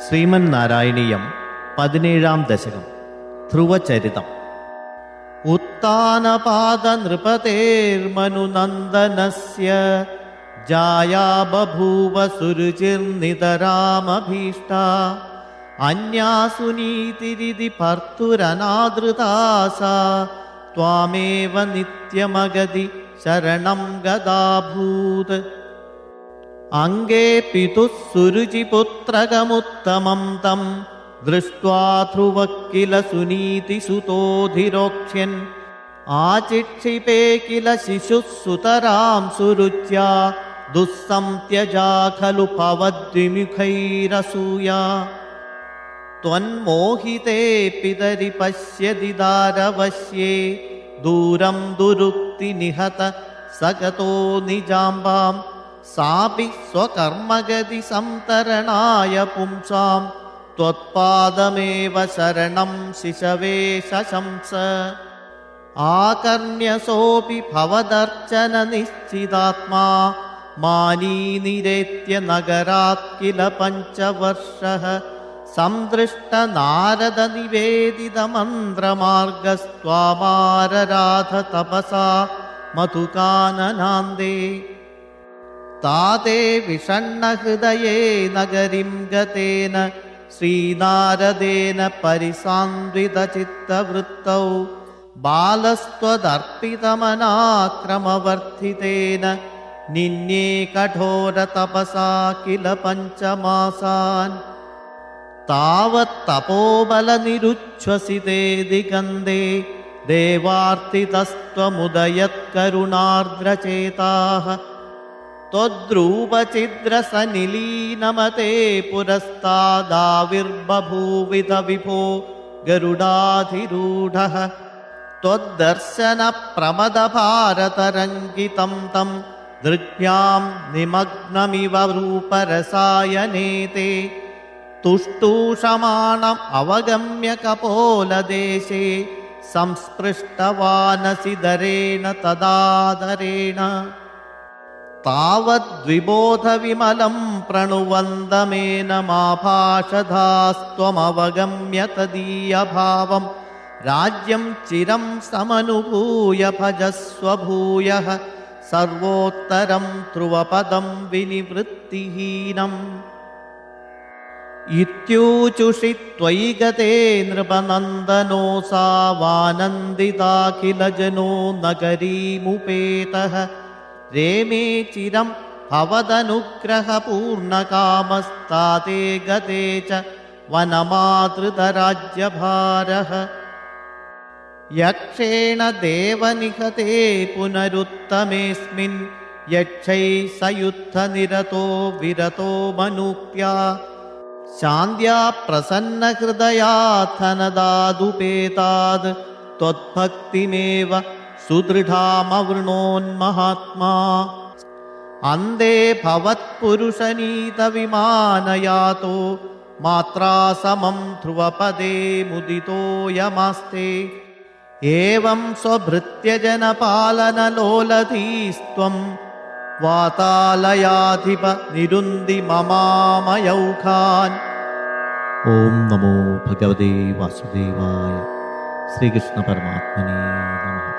ശ്രീമന്നാരായണീയം 17-ാം ദശകം ധ്രുവചരിതം. उत्तानपादनृपतेर्मनुनन्दनस्य जाया बभूव सुरुचिर्नितरामभीष्टा अन्यासु नीतिरिति भर्तुरनादृता सा त्वामेव नित्यमगति शरणं गदाभूत्. अंगे पितुः सुरुचिपुत्रकमुत्तमं तं दृष्ट्वा ध्रुवः किल सुनीतिसुतोऽधिरोक्ष्यन् आचिक्षिपे किल शिशुः सुतरां सुरुच्या दुःसंत्यजा खलु भवद्विमुखैरसूया. त्वन्मोहिते पितरि पश्यति दारवश्ये दूरं दुरुक्ति निहत सगतो निजाम्बां सापि स्वकर्मगति संतरणाय पुंसां त्वत्पादमेव शरणं शिशवे शशंस. आकर्ण्यसोऽपि भवदर्चन निश्चितात्मा मानी निरेत्य नगरात् किल पञ्चवर्षः संदृष्ट नारद निवेदितमन्त्रमार्गस्त्वामारराध तपसा मधुकाननान्दे. ताते विषण्णहृदये नगरीं गतेन श्रीनारदेन परिसान्वितचित्तवृत्तौ बालस्त्वदर्पितमनाक्रमवर्धितेन निन्ये कठोरतपसा किल पञ्चमासान्. तावत्तपोबलनिरुच्छ्वसिते दिगन्धे देवार्तितस्त्वमुदयत्करुणार्द्रचेताः त्वद्रूपचिद्रसनिलीनमते पुरस्तादाविर्बभूविध विभो गरुडाधिरूढः. त्वद्दर्शनप्रमदभारतरङ्गितं तं दृग्भ्यां निमग्नमिव रूपरसायनेते तुष्टूषमाणम् अवगम्य कपोलदेशे संस्पृष्टवानसि दरेण तदादरेण. तावद्विबोधविमलं प्रणुवन्दमेनमाभाषधास्त्वमवगम्य तदीयभावं राज्यं चिरं समनुभूय भजस्व भूयः सर्वोत्तरं ध्रुवपदं विनिवृत्तिहीनम्. इत्यूचुषि त्वयि गते नृपनन्दनोऽसावानन्दिताखिलजनो नगरीमुपेतः रेमे चिरं भवदनुग्रहपूर्णकामस्ताते गते च वनमातृतराज्यभारः. यक्षेण देवनिहते पुनरुत्तमेऽस्मिन् यक्षैः सयुद्धनिरतो विरतो मनुक्त्या शान्त्या प्रसन्नहृदयात्थनदादुपेताद् त्वद्भक्तिमेव सुदृढामवृणोन्महात्मा. अन्धे भवत्पुरुषनीतविमानयातो मात्रा समं ध्रुवपदे मुदितो यमास्ते. एवं स्वभृत्यजनपालनलोलधीस्त्वं वातालयाधिप निरुन्धि ममामयौखान्. ओम नमो भगवते वासुदेवाय. श्रीकृष्ण परमात्मने नमः.